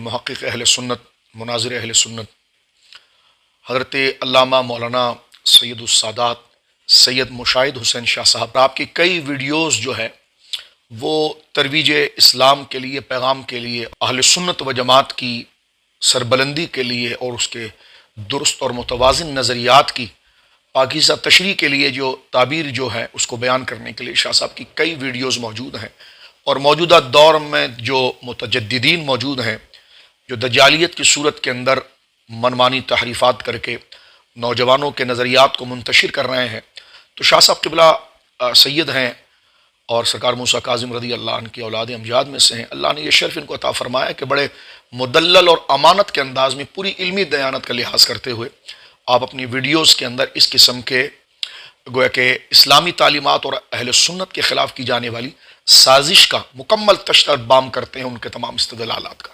मुहक्किक़ अहले सुन्नत, मुनाज़िर अहले सुन्नत हज़रत अल्लामा मौलाना सैयदुस्सादात सैयद मुशाहिद हुसैन शाह साहब, आपकी कई वीडियोज़ जो है वो तरवीज इस्लाम के लिए, पैगाम के लिए, अहले सुन्नत व जमात की सरबलंदी के लिए और उसके दुरुस्त और मुतवाज़िन नज़रियात की पाकीज़ा तशरीह के लिए जो ताबीर जो है उसको बयान करने के लिए शाह साहब की कई वीडियोज़ मौजूद हैं। और मौजूदा दौर में जो मुतजद्दिदीन मौजूद हैं, जो दज्जालियत की सूरत के अंदर मनमानी तहरीफ़ात करके नौजवानों के नज़रियात को मुंतशिर कर रहे हैं, तो शाह साहब क़िबला सैयद हैं और सरकार मूसा काज़िम रज़ी अल्लाह अन्हु की औलाद अमजाद में से हैं। अल्लाह ने यह शर्फ़ इनको अता फ़रमाया कि बड़े मुदल्लल और अमानत के अंदाज़ में पूरी इल्मी दयानत का लिहाज करते हुए आप अपनी वीडियोज़ के अंदर इस किस्म के गोया के इस्लामी तालीमात और अहले सुन्नत के ख़िलाफ़ की जाने वाली साजिश का मुकम्मल तशरीह बाम करते हैं, उनके तमाम इस्तदलालात का।